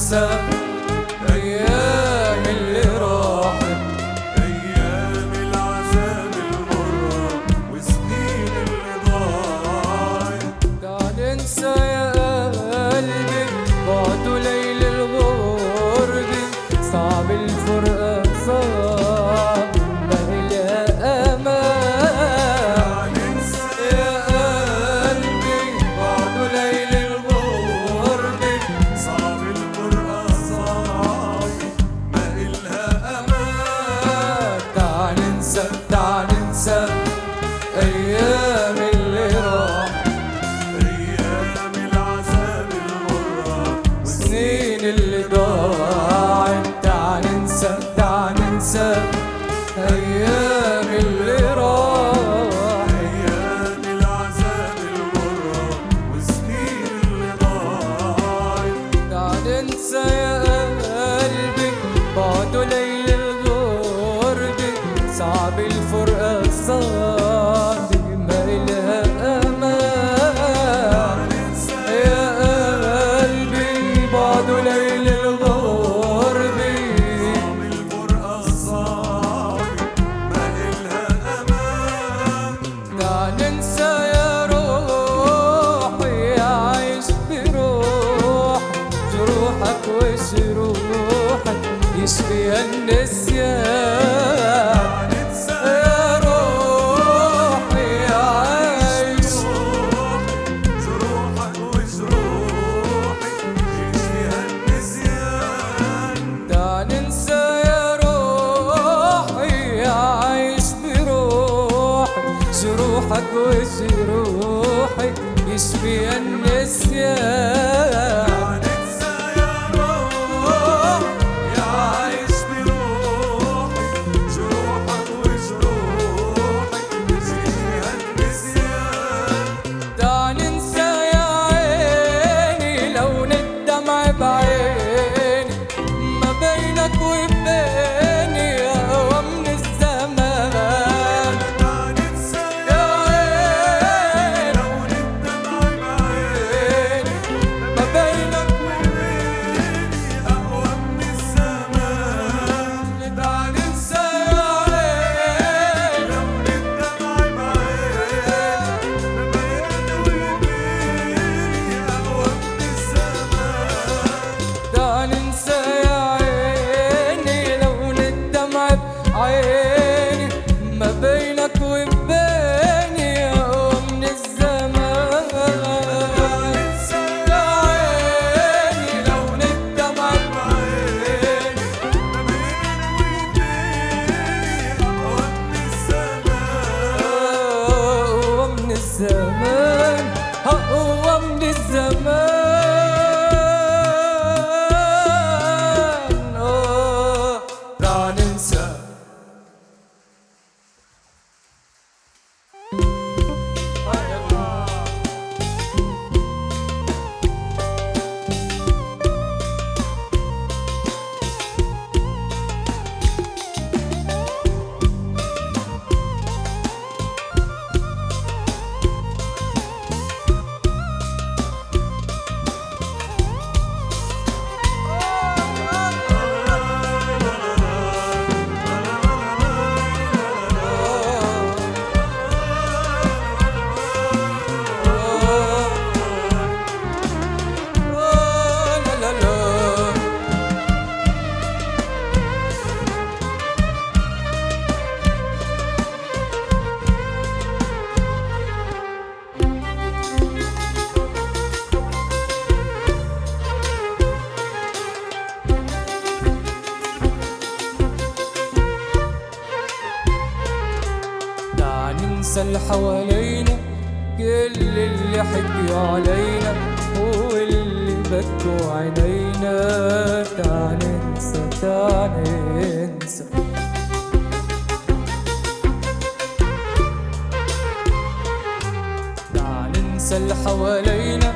ننسى أيام اللي راحت، أيام العذاب المرة وسنين اللي ضاعت. تعال ننسى يا قلبي بعد ليل الغرب، صعب الفرقة صعب ما إلها أمان. تعال ننسى يا قلبي بعد ليل الغرب، صعب الفرقة صعب ما إلها أمان. تعال ننسى تعال ننسى أيام اللي راحت، أيام العذاب المرة سنين اللي ضاعت. تعال ننسى تعال ننسى أيام اللي راحت، أيام العذاب المرة وسنين اللي ضاعت. تعال ننسى يا قلبي بعد ليل الغرب، صعب الفرقة صعب ما إلها أمان. تعال ننسى يا قلبي بعد ليل الغرب، صعب الفرقة صعب ما إلها أمان. تعال ننسى يا روحي عايش بروح جروحك وجروحك يشفيها النسيان. تعال ننسى يا روحي عايش جروحك وجروحك يشفيها النسيان. تعال ننسى يا روحي عايش بروحك جروحك وجروحك يشفيها النسيان. تعال ننسى يا روح يا عايش بروحك جروحك وجروحك يشفيها النسيان. تعال ننسى يا عيني لون الدمع بعيني، ما بينك وبيني أقوى من الزمان. تعال ننسى يا عيني لون الدمع بعيني، ما بينك وبيني أقوى من الزمان. تعال ننسى يا عيني لون الدمع بعيني، ما بينك وبيني أقوى من الزمان. تعال ننسى يا عيني لون الدمع بعيني، ما بينك وبيني أقوى من الزمان. تعال ننسى يا عيني لون الدمع بعيني، ما بينك وبيني أقوى من الزمان. أقوى من الزمان، أقوى من الزمان. تعال ننسى لا لا لا. تعال ننسى اللي حوالينا، كل اللي حكيوا علينا واللي بكوا عينينا. تعال ننسى تعال ننسى تعال ننسى اللي حوالينا،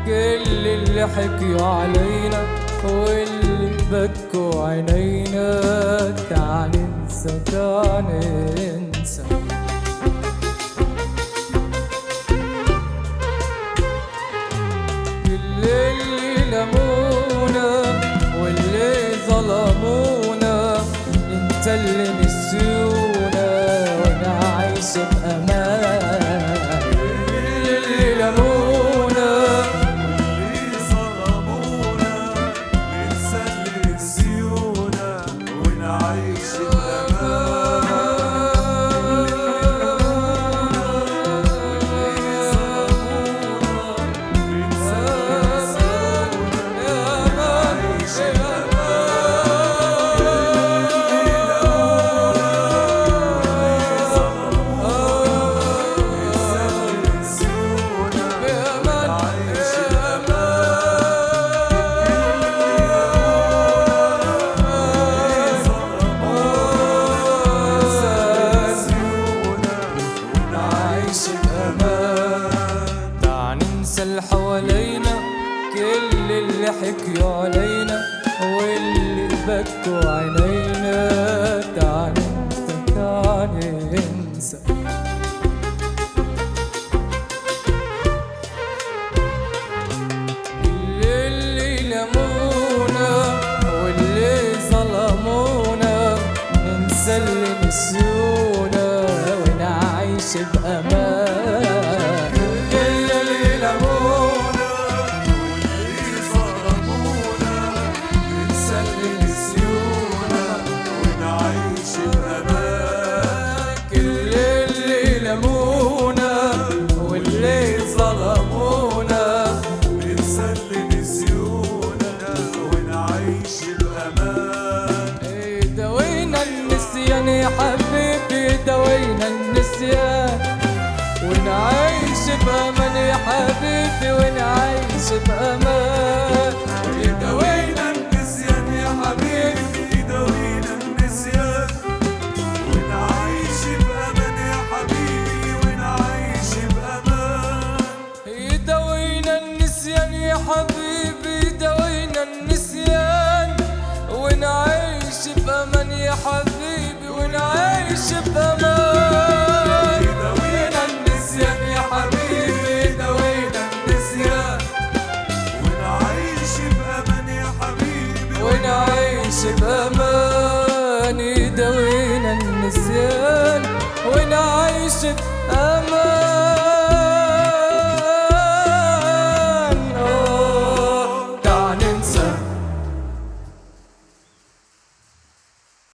كل اللي حكيوا علينا واللي بكوا عينينا. تعال ننسى تعال ننسى كل اللي لمونا ننسى اللي نسيونا ونعيش بأمان. اللي لمونا واللي ظلمونا ننسى اللي نسيونا ونعيش اللي حوالينا كل اللي حكيوا علينا واللي بكوا عينينا. تعال انسى تعال انسى اللي لمونا واللي ظلمونا ننسى اللي نسيونا ونعيش بأمان. يا حبيبي دوينا النسيان ونعيش بأمان يا حبيبي ونعيش بأمان. دوينا النسيان يا حبيبي دوينا النسيان ونعيش بأمان يا حبيبي ونعيش بأمان. دوينا النسيان يا حبيبي دوينا النسيان ونعيش بأمان يا حبيبي ونعيش بأمان. دوينا النسيان يا حبيبي دوينا النسيان ونعيش بأمان يا حبيبي ونعيش بأمان. دوينا النسيان ونعيش بأمان.